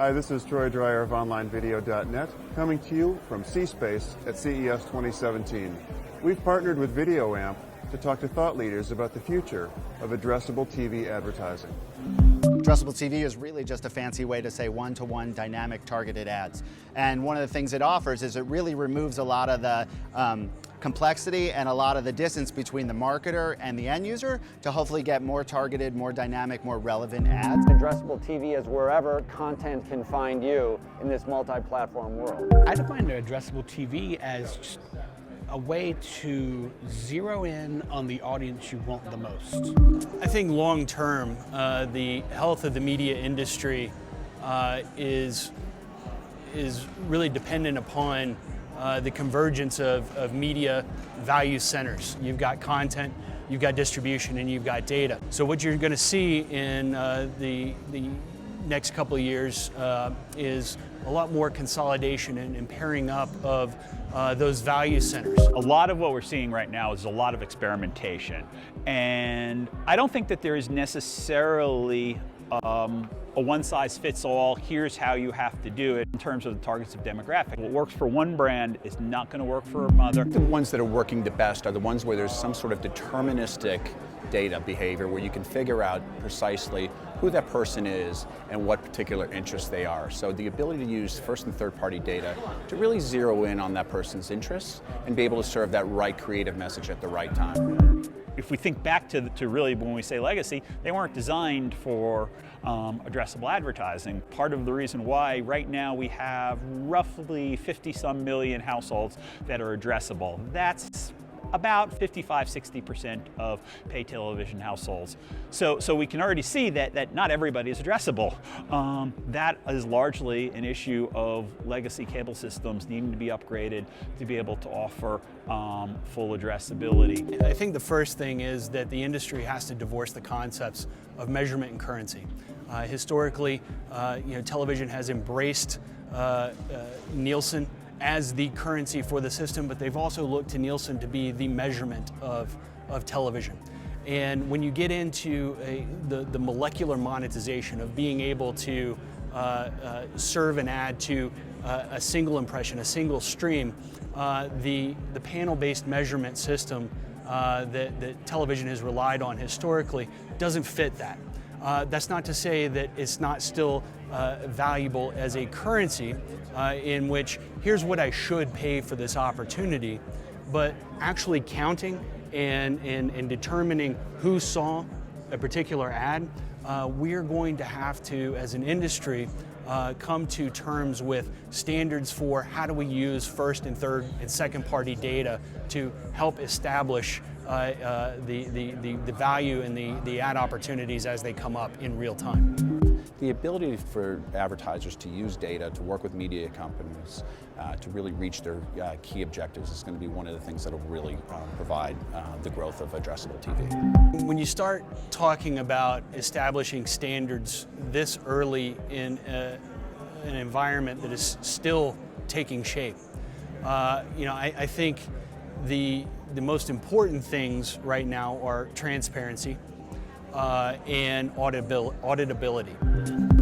Hi, this is Troy Dreier of OnlineVideo.net, coming to you from C-Space at CES 2017. We've partnered with VideoAmp to talk to thought leaders about the future of addressable TV advertising. Addressable TV is really just a fancy way to say one-to-one dynamic targeted ads. And one of the things it offers is it really removes a lot of the complexity and a lot of the distance between the marketer and the end user to hopefully get more targeted, more dynamic, more relevant ads. Addressable TV is wherever content can find you in this multi-platform world. I define addressable TV as just a way to zero in on the audience you want the most. I think long term, the health of the media industry is really dependent upon the convergence of media value centers. You've got content, you've got distribution, and you've got data. So what you're going to see in the next couple of years is a lot more consolidation and pairing up of those value centers. A lot of what we're seeing right now is a lot of experimentation. And I don't think that there is necessarily a one-size-fits-all, here's how you have to do it in terms of the targets of demographic. What works for one brand is not going to work for another. The ones that are working the best are the ones where there's some sort of deterministic data behavior where you can figure out precisely who that person is and what particular interests they are. So the ability to use first and third party data to really zero in on that person's interests and be able to serve that right creative message at the right time. If we think back to really when we say legacy, they weren't designed for addressable advertising. Part of the reason why right now we have roughly 50-some million households that are addressable. That's about 55–60% of pay television households. So we can already see that not everybody is addressable. That is largely an issue of legacy cable systems needing to be upgraded to be able to offer full addressability. I think the first thing is that the industry has to divorce the concepts of measurement and currency. Historically, television has embraced Nielsen as the currency for the system, but they've also looked to Nielsen to be the measurement of television. And when you get into the molecular monetization of being able to serve an ad to a single impression, a single stream, the panel-based measurement system that television has relied on historically doesn't fit that. That's not to say that it's not still valuable as a currency in which here's what I should pay for this opportunity, but actually counting and determining who saw a particular ad, we're going to have to, as an industry, come to terms with standards for how do we use first and third and second party data to help establish the value and the ad opportunities as they come up in real time. The ability for advertisers to use data to work with media companies to really reach their key objectives is going to be one of the things that will really provide the growth of addressable TV. When you start talking about establishing standards this early in an environment that is still taking shape, I think the most important things right now are transparency and auditability.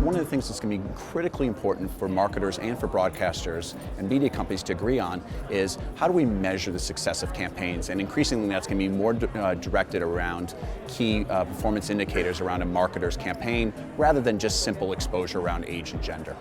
One of the things that's going to be critically important for marketers and for broadcasters and media companies to agree on is how do we measure the success of campaigns, and increasingly that's going to be more directed around key performance indicators around a marketer's campaign rather than just simple exposure around age and gender.